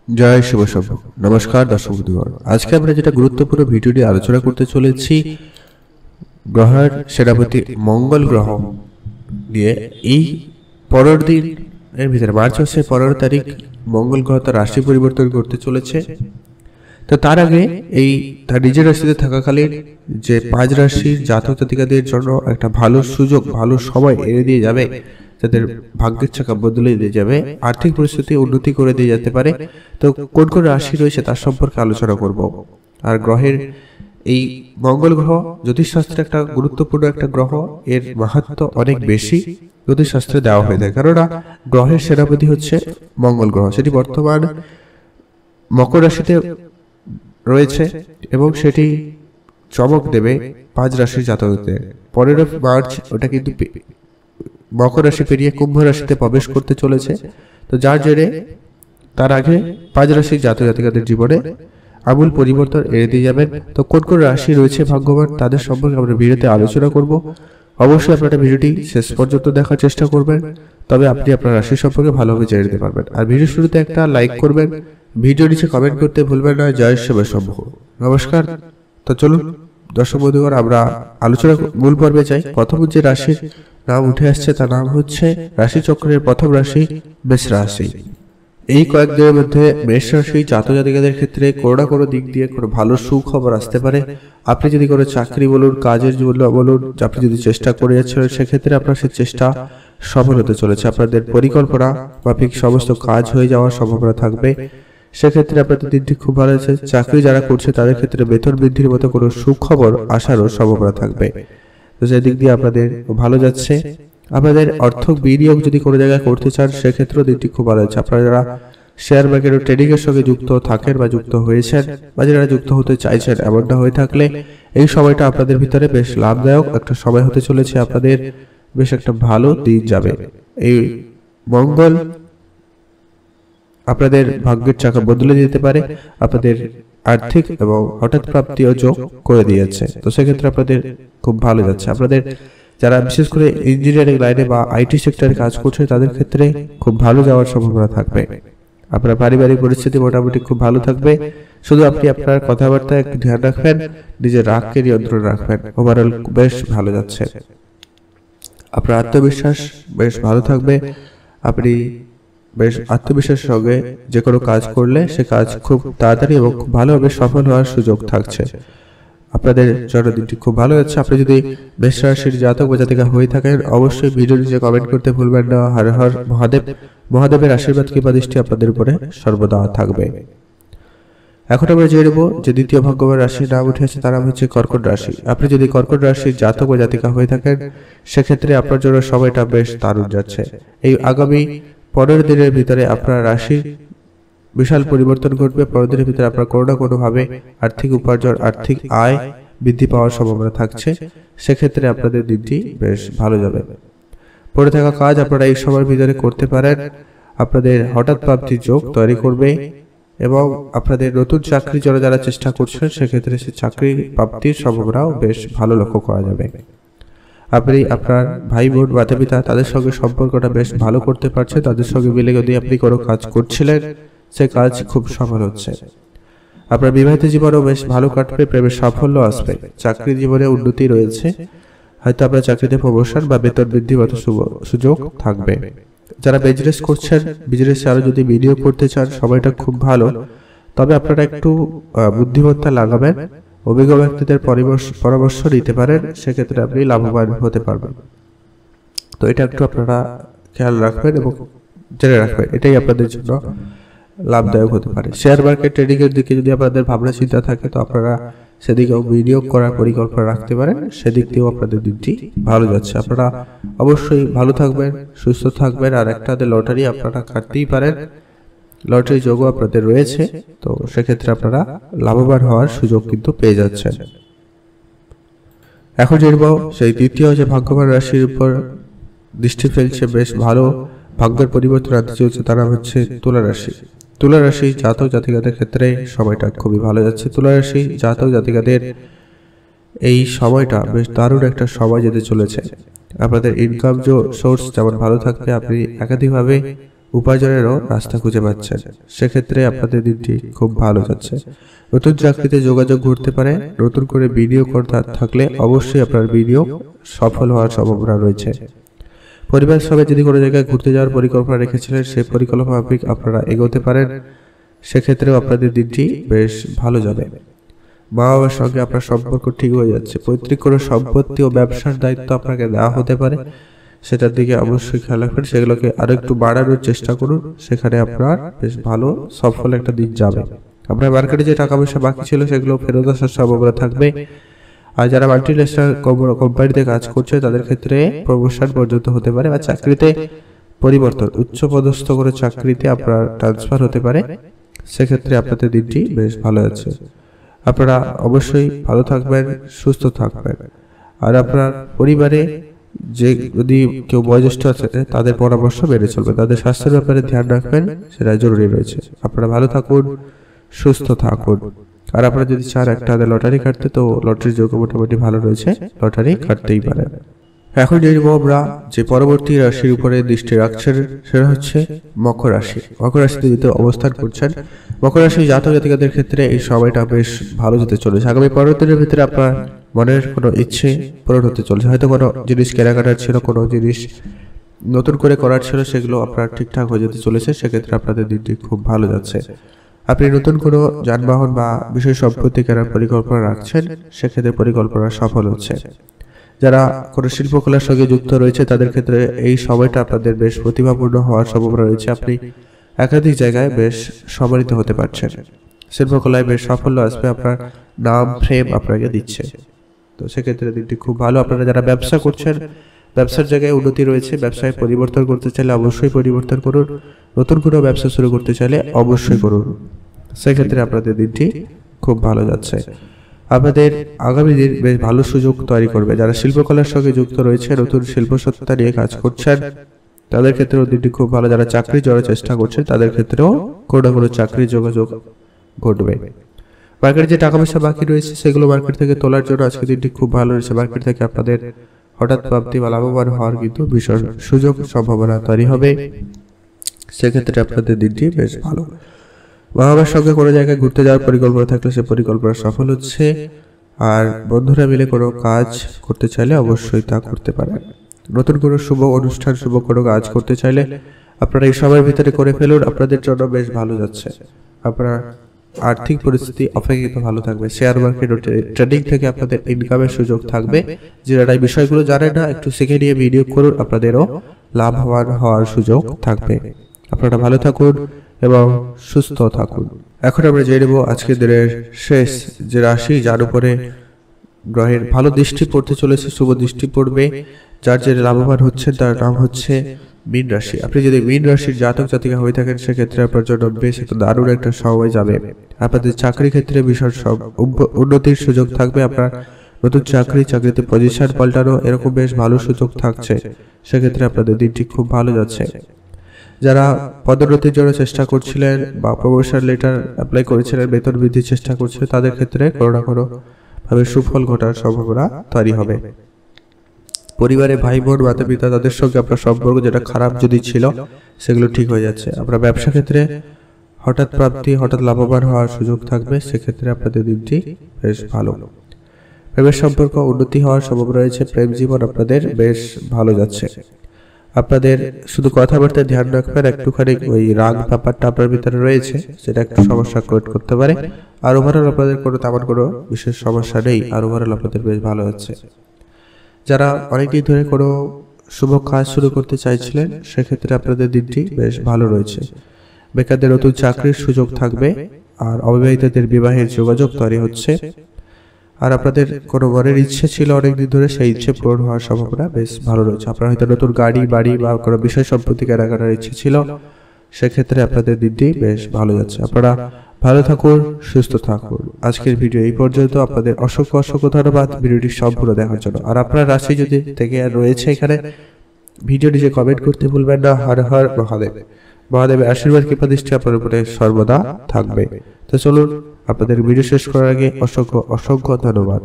जय शिव शंभु। नमस्कार दर्शक बंधुगण, आज के আমরা যেটা গুরুত্বপূর্ণ ভিডিওটি আলোচনা করতে চলেছি গ্রহের সেনাপতি মঙ্গল গ্রহ নিয়ে। এই 15 দিন এর ভিতরে মার্চ মাসের 15 তারিখ মঙ্গল গ্রহ তার রাশি পরিবর্তন করতে চলেছে। তো তার আগে এই তার নিজের রাশিতে থাকাকালীন যে 5 রাশির জাতক জাতিকাদের জন্য একটা ভালো সুযোগ, ভালো সময় এনে দিয়ে যাবে, তাদের ভাগ্যের চাকা বদলে দিয়ে যাবে, আর্থিক পরিস্থিতি উন্নতি করে দিয়ে যেতে পারে। তো কোন কোন রাশি রয়েছে তার সম্পর্কে আলোচনা করব। আর গ্রহের এই মঙ্গল গ্রহ জ্যোতিষশাস্ত্রে একটা গুরুত্বপূর্ণ একটা গ্রহ, এর মাহাত্ম্য অনেক বেশি জ্যোতিষশাস্ত্রে দেওয়া হয়ে থাকে। কেননা গ্রহের সেনাপতি হচ্ছে মঙ্গল গ্রহ, সেটি বর্তমান মকর রাশিতে রয়েছে এবং সেটি চমক দেবে 5 রাশির জাতকদের। 15 মার্চ ওটা কিন্তু মকর রাশি পেরিয়ে কুম্ভ রাশিতে প্রবেশ করতে চলেছে। তো যার জেরে তার আগে 5 রাশির জাতক জাতিকাদের জীবনে আমূল পরিবর্তন এনে দিয়ে যাবেন। তো কোন কোন রাশি রয়েছে ভাগ্যবান তাদের সম্পর্কে আমরা ভিডিওতে আলোচনা করব। অবশ্যই আপনারা ভিডিওটি শেষ পর্যন্ত দেখার চেষ্টা করবেন, তবে আপনি আপনার রাশি সম্পর্কে ভালোভাবে জেনে নিতে পারবেন। আর ভিডিও শুরুতে একটা লাইক করবেন, ভিডিও নিচে কমেন্ট করতে ভুলবেন না। জয় শিব শম্ভু। নমস্কার। তো চলুন দর্শক বন্ধুগণ, আমরা আলোচনা মূল পর্বে যাই। প্রথম যে রাশির নাম উঠে আসছে তার নাম হচ্ছে রাশি চক্রের প্রথম রাশি মেষ রাশি। এই কয়েকদিনের মধ্যে মেষ রাশি জাতক জাতিকাদের ক্ষেত্রে কোনো না কোনো দিক দিয়ে কোনো ভালো সুখবর আসতে পারে। আপনি যদি কোনো চাকরি বলুন, কাজের জন্য বলুন, আপনি যদি চেষ্টা করে যাচ্ছেন, সেক্ষেত্রে আপনার সেই চেষ্টা সফল হতে চলেছে। আপনাদের পরিকল্পনা মাফিক সমস্ত কাজ হয়ে যাওয়ার সম্ভাবনা থাকবে। সেক্ষেত্রে আপনাদের দিনটি খুব ভালো আছে। চাকরি যারা করছে তাদের ক্ষেত্রে বেতন বৃদ্ধির মতো কোনো সুখবর আসারও সম্ভাবনা থাকবে। তো সেই দিক দিয়ে আপনাদের ভালো যাচ্ছে। আপনাদের অর্থ বিনিয়োগ যদি কোনো জায়গায় করতে চান, সেক্ষেত্রেও দিনটি খুব ভালো আছে। আপনারা যারা শেয়ার মার্কেট ও ট্রেডিং এর সঙ্গে যুক্ত থাকেন বা যুক্ত হয়েছেন বা যারা যুক্ত হতে চাইছেন, এমনটা হয়ে থাকলে এই সময়টা আপনাদের ভিতরে বেশ লাভদায়ক একটা সময় হতে চলেছে। আপনাদের বেশ একটা ভালো দিন যাবে। এই মঙ্গল আপনাদের ভাগ্যের চাকা বদলে দিতে পারে, আপনাদের আর্থিক এবং হঠাৎ প্রাপ্তিও যোগ করে দিয়েছে। তো সেক্ষেত্রে আপনাদের খুব ভালো যাচ্ছে। আপনাদের যারা বিশেষ করে ইঞ্জিনিয়ারিং লাইনে বা আইটি সেক্টরে কাজ করছে তাদের ক্ষেত্রে খুব ভালো যাওয়ার সম্ভাবনা থাকবে। আপনার পারিবারিক পরিস্থিতি মোটামুটি খুব ভালো থাকবে। শুধু আপনি আপনার কথাবার্তায় একটু ধ্যান রাখবেন, নিজের রাগকে নিয়ন্ত্রণ রাখবেন। ওভারঅল বেশ ভালো যাচ্ছে। আপনার আত্মবিশ্বাস বেশ ভালো থাকবে। আপনি বেশ আত্মবিশ্বাসের সঙ্গে যে কোনো কাজ করলে সে কাজ খুব তাড়াতাড়ি এবং খুব ভালোভাবে সফল হওয়ার সুযোগ থাকছে। আপনাদের জন্মদিনটি খুব ভালো যাচ্ছে। আপনি যদি মেষ রাশির জাতক বা জাতিকা হয়ে থাকেন, অবশ্যই ভিডিও নিচে কমেন্ট করতে ভুলবেন না। হর হর মহাদেব। মহাদেবের আশীর্বাদ কৃপা দৃষ্টি আপনাদের উপরে সর্বদা থাকবে। এখন আমরা জেনে নেব যে দ্বিতীয় ভাগ্যবান রাশির নাম উঠে আছে, তার নাম হচ্ছে কর্কট রাশি। আপনি যদি কর্কট রাশির জাতক বা জাতিকা হয়ে থাকেন, সেক্ষেত্রে আপনার জন্য সময়টা বেশ দারুণ যাচ্ছে। এই আগামী 15 দিনের ভিতরে আপনার রাশি বিশাল পরিবর্তন ঘটবে। 15 দিনের ভিতরে আপনার কোনো না কোনো ভাবে আর্থিক উপার্জন, আর্থিক আয় বৃদ্ধি পাওয়ার সম্ভাবনা থাকছে। সেক্ষেত্রে আপনাদের দিনটি বেশ ভালো যাবে। পড়ে থাকা কাজ আপনারা এই সময়ের ভিতরে করতে পারেন। আপনাদের হঠাৎ প্রাপ্তির যোগ তৈরি করবে এবং আপনাদের নতুন চাকরির জন্য যারা চেষ্টা করছেন, সেক্ষেত্রে সে চাকরি প্রাপ্তির সম্ভাবনাও বেশ ভালো লক্ষ্য করা যাবে। আপনি আপনার ভাই বোন, মাতা পিতা তাদের সঙ্গে সম্পর্কটা বেশ ভালো করতে পারছেন। তাদের সঙ্গে মিলে যদি আপনি কোনো কাজ করছিলেন, সে কাজ খুব সফল হচ্ছে। আপনার বিবাহিত জীবনও বেশ ভালো কাটবে, প্রেমের সাফল্য আসবে। চাকরি জীবনে উন্নতি রয়েছে, হয়তো আপনার চাকরিতে প্রমোশন বা বেতন বৃদ্ধির মতো সুযোগ থাকবে। যারা বিজনেস করছেন, বিজনেসে আরো যদি বিনিয়োগ করতে চান, সময়টা খুব ভালো। তবে আপনারা একটু বুদ্ধিমত্তা লাগাবেন, অভিজ্ঞ ব্যক্তিদের পরামর্শ নিতে পারেন, সেক্ষেত্রে আপনি লাভবান হতে পারবেন। তো এটা একটু আপনারা খেয়াল রাখবেন এবং জেনে রাখবেন, এটাই আপনাদের জন্য লাভদায়ক হতে পারে। শেয়ার মার্কেট ট্রেডিং এর দিকে যদি আপনাদের ভাবনা চিন্তা থাকে, তো আপনারা সেদিকেও বিনিয়োগ করার পরিকল্পনা রাখতে পারেন। সেদিক দিয়েও আপনাদের দিনটি ভালো যাচ্ছে। আপনারা অবশ্যই ভালো থাকবেন, সুস্থ থাকবেন। আর একটা লটারি আপনারা কাটতেই পারেন, লটারি যোগও আপনাদের রয়েছে। তো সেক্ষেত্রে আপনারা লাভবান হওয়ার সুযোগ কিন্তু পেয়ে যাচ্ছেন। এখন জানবো সেই দ্বিতীয় যে ভাগ্যবান রাশির উপর দৃষ্টি ফেলছে, বেশ ভালো ভাগ্যের পরিবর্তন আনতে চলছে, তার নাম হচ্ছে তুলা রাশি। তুলা রাশি জাতক জাতিকাদের ক্ষেত্রে সময়টা খুবই ভালো যাচ্ছে। তুলা রাশি জাতক জাতিকাদের এই সময়টা বেশ দারুণ একটা সময় যেতে চলেছে। আপনাদের ইনকাম সোর্স যেমন ভালো থাকবে, আপনি একাধিকভাবে উপার্জনেরও রাস্তা খুঁজে পাচ্ছেন, সেক্ষেত্রে আপনাদের দিনটি খুব ভালো যাচ্ছে। নতুন চাকরিতে যোগাযোগ ঘটতে পারে। নতুন করে বিনিয়োগ করতে থাকলে অবশ্যই আপনার বিনিয়োগ সফল হওয়ার সম্ভাবনা রয়েছে। পরিবারের সবাই যদি কোনো জায়গায় ঘুরতে যাওয়ার পরিকল্পনা রেখেছিলেন, সেই পরিকল্পনা মাফিক আপনারা এগোতে পারেন, সেক্ষেত্রেও আপনাদের দিনটি বেশ ভালো যাবে। মা বাবার সঙ্গে আপনার সম্পর্ক ঠিক হয়ে যাচ্ছে। পৈতৃক কোনো সম্পত্তি ও ব্যবসার দায়িত্ব আপনাকে দেওয়া হতে পারে, সেটার দিকে অবশ্যই খেয়াল রাখবেন, সেগুলোকে আরো একটু বাড়ানোর চেষ্টা করুন, সেখানে আপনার বেশ ভালো সফল একটা দিন যাবে। আপনার মার্কেটে যে টাকা পয়সা বাকি ছিল সেগুলো ফেরত আসার সম্ভাবনা থাকবে। আর যারা মাল্টিন্যাশনাল কোম্পানিতে কাজ করছে তাদের ক্ষেত্রে প্রমোশন পর্যন্ত হতে পারে, বা চাকরিতে পরিবর্তন, উচ্চ পদস্থ করে চাকরিতে আপনার ট্রান্সফার হতে পারে, সেক্ষেত্রে আপনাদের দিনটি বেশ ভালো আছে। আপনারা অবশ্যই ভালো থাকবেন, সুস্থ থাকবেন। আর আপনার পরিবারে যে যদি কেউ বয়োজ্যেষ্ঠ আছে তাদের পরামর্শ মেনে চলবে, তাদের স্বাস্থ্যের ব্যাপারে ধ্যান রাখবেন, সেটা জরুরি রয়েছে। আপনারা ভালো থাকুন, সুস্থ থাকুন। আর আপনারা যদি চান একটা লটারি কাটতে, তো লটারির যোগ্য মোটামুটি ভালো রয়েছে, লটারি কাটতেই পারেন। এখন জানবো আমরা যে পরবর্তী রাশির উপরে দৃষ্টি রাখছেন, সেটা হচ্ছে মকর রাশি। মকর রাশিতে যেতে অবস্থান করছেন মকর রাশি জাতক জাতিকাদের ক্ষেত্রে এই সময়টা বেশ ভালো যেতে চলেছে। আগামী 15 দিনের ভিতরে আপনার মনের কোনো ইচ্ছে পূরণ হতে চলেছে। হয়তো কোনো জিনিস কেনাকাটার ছিল, কোনো জিনিস নতুন করে করার ছিল, সেগুলো আপনার ঠিকঠাক হয়ে যেতে চলেছে, সেক্ষেত্রে আপনাদের দিনটি খুব ভালো যাচ্ছে। আপনি নতুন কোনো যানবাহন বা বিষয় সম্পত্তি কেনার পরিকল্পনা রাখছেন, সেক্ষেত্রে পরিকল্পনা সফল হচ্ছে। যারা কোনো শিল্পকলার সঙ্গে যুক্ত রয়েছে তাদের ক্ষেত্রে এই সময়টা আপনাদের বেশ প্রতিভাপূর্ণ হওয়ার সম্ভাবনা রয়েছে। আপনি একাধিক জায়গায় বেশ সম্মানিত হতে পারছেন। শিল্পকলায় বেশ সাফল্য আসবে, আপনার নাম ফ্রেম আপনাকে দিচ্ছে, তো সেক্ষেত্রে দিনটি খুব ভালো। আপনারা যারা ব্যবসা করছেন, ব্যবসার জায়গায় উন্নতি রয়েছে। ব্যবসায় পরিবর্তন করতে চাইলে অবশ্যই পরিবর্তন করুন। নতুন কোনো ব্যবসা শুরু করতে চাইলে অবশ্যই করুন, সেক্ষেত্রে আপনাদের দিনটি খুব ভালো যাচ্ছে। আপনাদের আগামী দিন বেশ ভালো সুযোগ তৈরি করবে। যারা শিল্পকলার সঙ্গে যুক্ত রয়েছে, নতুন শিল্পসত্তা নিয়ে কাজ করছেন, তাদের ক্ষেত্রেও দিনটি খুব ভালো। যারা চাকরি যাওয়ার চেষ্টা করছেন তাদের ক্ষেত্রেও কোনো কোনো চাকরির যোগাযোগ ঘটবে। মার্কেটে যে টাকা পয়সা বাকি রয়েছে সেগুলো মার্কেট থেকে তোলার জন্য আজকে দিনটি খুব ভালো রয়েছে। মার্কেট থেকে আপনাদের হঠাৎ প্রাপ্তি বা লাভবান হওয়ার কিন্তু ভীষণ সুযোগ সম্ভাবনা তৈরি হবে, সেক্ষেত্রে আপনাদের দিনটি বেশ ভালো। মা বাবার সঙ্গে কোনো জায়গায় ঘুরতে যাওয়ার পরিকল্পনা থাকলে সে পরিকল্পনা সফল হচ্ছে। আর বন্ধুরা মিলে কোনো কাজ করতে চাইলে অবশ্যই তা করতে পারেন। নতুন কোনো শুভ অনুষ্ঠান, শুভ কোনো কাজ করতে চাইলে আপনারা এই সময়ের ভিতরে করে ফেলুন, আপনাদের জন্য বেশ ভালো যাচ্ছে। আপনার আর্থিক পরিস্থিতি অপেক্ষিত ভালো থাকবে। শেয়ার মার্কেট ও ট্রেডিং থেকে আপনাদের ইনকামের সুযোগ থাকবে। যারা এই বিষয়গুলো জানেন না, একটু শিখে নিয়ে বিনিয়োগ করুন, আপনাদেরও লাভবান হওয়ার সুযোগ থাকবে। আপনারা ভালো থাকুন এবং সুস্থ থাকুন। এখন আমরা জেনে নেব আজকের দিনের শেষ যে রাশি, যার উপরে গ্রহের ভালো দৃষ্টি পড়তে চলেছে, শুভ দৃষ্টি পড়বে, যার যে লাভবান হচ্ছে তার নাম হচ্ছে মীন রাশি। আপনি যদি মীন রাশির জাতক জাতিকা হয়ে থাকেন, সেক্ষেত্রে আপনার জন্য বেশ একটা দারুণ একটা সময় যাবে। আপনাদের চাকরি ক্ষেত্রে ভীষণ সব উন্নতির সুযোগ থাকবে। আপনার নতুন চাকরিতে পজিশন পাল্টানো, এরকম বেশ ভালো সুযোগ থাকছে, সেক্ষেত্রে আপনাদের দিনটি খুব ভালো যাচ্ছে। যারা পদোন্নতির জন্য চেষ্টা করছিলেন বা প্রমোশন লেটার অ্যাপ্লাই করেছিলেন, বেতন বৃদ্ধির চেষ্টা করছিলেন, তাদের ক্ষেত্রে কোনো না কোনো ভাবে সুফল ঘটার সম্ভাবনা তৈরি হবে। পরিবারে ভাই বোন, মাতা পিতা, তাদের সঙ্গে আপনার সম্পর্ক যেটা খারাপ যদি ছিল সেগুলো ঠিক হয়ে যাচ্ছে। আপনার ব্যবসা ক্ষেত্রে হঠাৎ প্রাপ্তি, হঠাৎ লাভবান হওয়ার সুযোগ থাকবে, সেক্ষেত্রে আপনাদের দিনটি বেশ ভালো। প্রেমের সম্পর্ক উন্নতি হওয়ার সম্ভাবনা রয়েছে। প্রেম জীবন আপনাদের বেশ ভালো যাচ্ছে। আপনাদের শুধু কথাবার্তায় ধ্যান রাখবেন, একটুখানি ওই রাগ ব্যাপারটা আপনার ভিতরে রয়েছে, সেটা একটু সমস্যা ক্রিয়েট করতে পারে। আর ওভারঅল আপনাদের তেমন কোনো বিশেষ সমস্যা নেই, আর ওভারঅল আপনাদের বেশ ভালো হচ্ছে। যারা অনেকদিন ধরে কোনো শুভ কাজ শুরু করতে চাইছিলেন, সেক্ষেত্রে আপনাদের দিনটি বেশ ভালো রয়েছে। বেকারদের নতুন চাকরির সুযোগ থাকবে, আর অবিবাহিতদের বিবাহের যোগাযোগ তৈরি হচ্ছে। আর আপনাদের কোনো মনের ইচ্ছে ছিল অনেকদিন ধরে, সেই ইচ্ছে পূরণ হওয়ার সম্ভাবনা বেশ ভালো রয়েছে। আপনার হয়তো নতুন গাড়ি, বাড়ি বা কোনো বিষয় সম্পত্তি কেনাকাটার ইচ্ছে ছিল, সেক্ষেত্রে আপনাদের দিনটি বেশ ভালো যাচ্ছে। আপনারা ভালো থাকুন, সুস্থ থাকুন। আজকের ভিডিও এই পর্যন্ত। আপনাদের অসংখ্য অসংখ্য ধন্যবাদ ভিডিওটি সম্পূর্ণ দেখার জন্য। আর আপনার রাশি যদি থেকে রয়েছে এখানে, ভিডিও নিচে কমেন্ট করতে ভুলবেন না। হর হর মহাদেব। মহাদেবের আশীর্বাদ কৃপা দৃষ্টি আপনার উপরে সর্বদা থাকবে। তো চলুন, আপনাদের ভিডিও শেষ করার আগে অসংখ্য অসংখ্য ধন্যবাদ।